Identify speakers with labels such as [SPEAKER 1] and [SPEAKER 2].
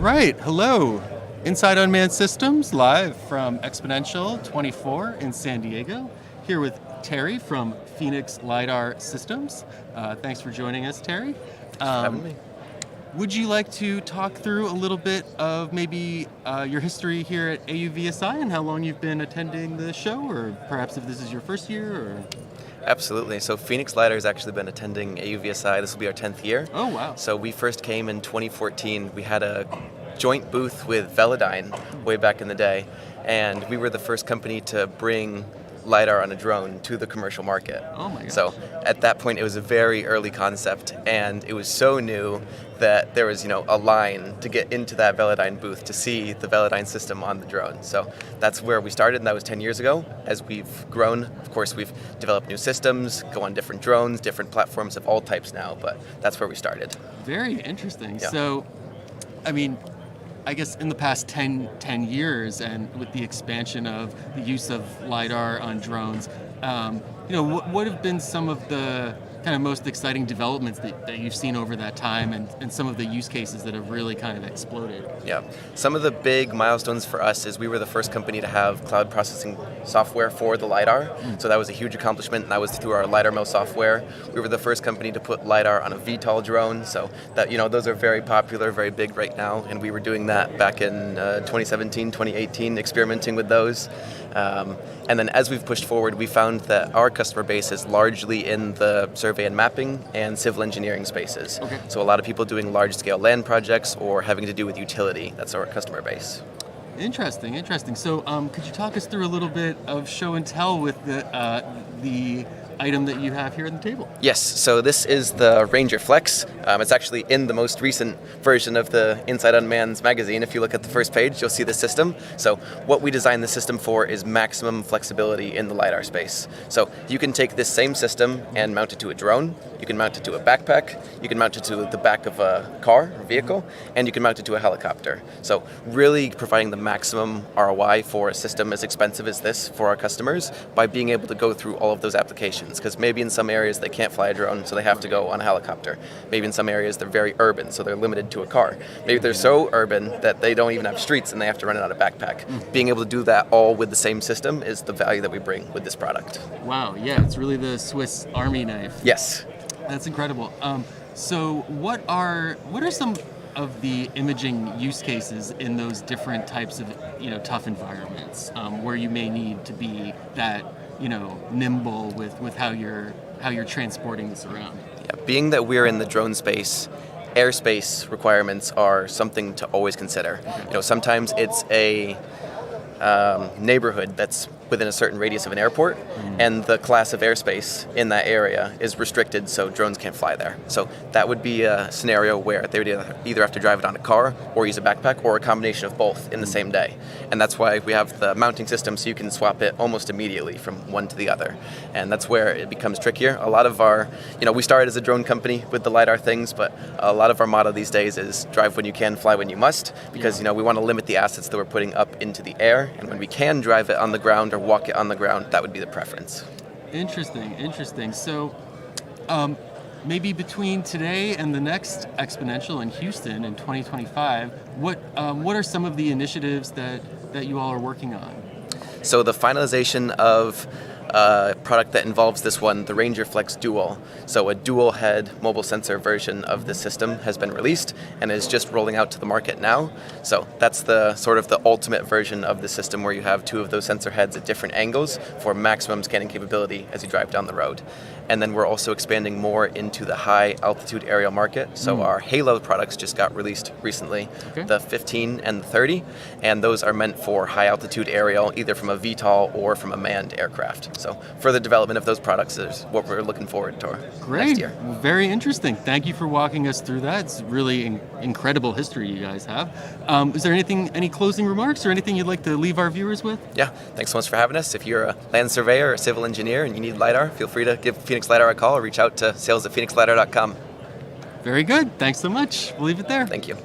[SPEAKER 1] right, hello. Inside Unmanned Systems, live from Xponential 24 in San Diego. Here with Terry from Phoenix LiDAR Systems. Thanks for joining us, Terry.
[SPEAKER 2] Thanks for having me.
[SPEAKER 1] Would you like to talk through a little bit of maybe your history here at AUVSI and how long you've been attending the show, or perhaps if this is your first year? Or
[SPEAKER 2] Absolutely. So Phoenix LiDAR has actually been attending AUVSI. This will be our 10th year.
[SPEAKER 1] Oh, wow.
[SPEAKER 2] So we first came in 2014. We had a joint booth with Velodyne way back in the day, and we were the first company to bring LiDAR on a drone to the commercial market.
[SPEAKER 1] Oh my gosh.
[SPEAKER 2] So at that point, it was a very early concept, and it was so new that there was, a line to get into that Velodyne booth to see the Velodyne system on the drone. So that's where we started, and that was 10 years ago. As we've grown, of course, we've developed new systems, go on different drones, different platforms of all types now, but that's where we started.
[SPEAKER 1] Very interesting.
[SPEAKER 2] Yeah.
[SPEAKER 1] So, I guess in the past 10 years, and with the expansion of the use of LiDAR on drones, what have been some of the kind of most exciting developments that you've seen over that time, and some of the use cases that have really kind of exploded?
[SPEAKER 2] Yeah, some of the big milestones for us is we were the first company to have cloud processing software for the LiDAR. So that was a huge accomplishment, and that was through our LiDAR Mill software. We were the first company to put LiDAR on a VTOL drone, so that those are very popular, very big right now, and we were doing that back in 2017, 2018, experimenting with those. And then as we've pushed forward, we found that our customer base is largely in the survey and mapping and civil engineering spaces.
[SPEAKER 1] Okay.
[SPEAKER 2] So a lot of people doing large-scale land projects or having to do with utility. That's our customer base.
[SPEAKER 1] Interesting. So could you talk us through a little bit of show and tell with the item that you have here on the table?
[SPEAKER 2] Yes, so this is the Ranger Flex. It's actually in the most recent version of the Inside Unmanned magazine. If you look at the first page, you'll see the system. So what we designed the system for is maximum flexibility in the LiDAR space. So you can take this same system and mount it to a drone, you can mount it to a backpack, you can mount it to the back of a car or vehicle, and you can mount it to a helicopter. So really providing the maximum ROI for a system as expensive as this for our customers by being able to go through all of those applications. Because maybe in some areas they can't fly a drone, so they have to go on a helicopter. Maybe in some areas they're very urban, so they're limited to a car. Maybe they're so urban that they don't even have streets and they have to run it on a backpack. Being able to do that all with the same system is the value that we bring with this product.
[SPEAKER 1] Wow, yeah, it's really the Swiss Army knife.
[SPEAKER 2] Yes.
[SPEAKER 1] That's incredible. So what are some of the imaging use cases in those different types of tough environments where you may need to be that nimble with how you're transporting this around?
[SPEAKER 2] Yeah, being that we're in the drone space, airspace requirements are something to always consider.
[SPEAKER 1] Okay.
[SPEAKER 2] Sometimes it's a neighborhood that's within a certain radius of an airport, and the class of airspace in that area is restricted, so drones can't fly there. So that would be a scenario where they would either have to drive it on a car or use a backpack or a combination of both in the same day. And that's why we have the mounting system, so you can swap it almost immediately from one to the other. And that's where it becomes trickier. A lot of our, we started as a drone company with the LiDAR things, but a lot of our motto these days is drive when you can, fly when you must, because we want to limit the assets that we're putting up into the air, and when we can drive it on the ground or walk it on the ground, that would be the preference.
[SPEAKER 1] Interesting. So maybe between today and the next Xponential in Houston in 2025, what are some of the initiatives that you all are working on?
[SPEAKER 2] So the finalization of a product that involves this one, the Ranger Flex Dual. So a dual head mobile sensor version of the system has been released and is just rolling out to the market now. So that's the sort of the ultimate version of the system where you have two of those sensor heads at different angles for maximum scanning capability as you drive down the road. And then we're also expanding more into the high altitude aerial market. So our Halo products just got released recently, the 15 and the 30, and those are meant for high altitude aerial, either from a VTOL or from a manned aircraft. So further development of those products is what we're looking forward to next year.
[SPEAKER 1] Well, very interesting. Thank you for walking us through that. It's really incredible history you guys have. Is there any closing remarks or anything you'd like to leave our viewers with?
[SPEAKER 2] Yeah, thanks so much for having us. If you're a land surveyor or a civil engineer and you need LiDAR, feel free to give Phoenix LiDAR a call or reach out to sales@phoenixlidar.com.
[SPEAKER 1] Very good. Thanks so much. We'll leave it there.
[SPEAKER 2] Thank you.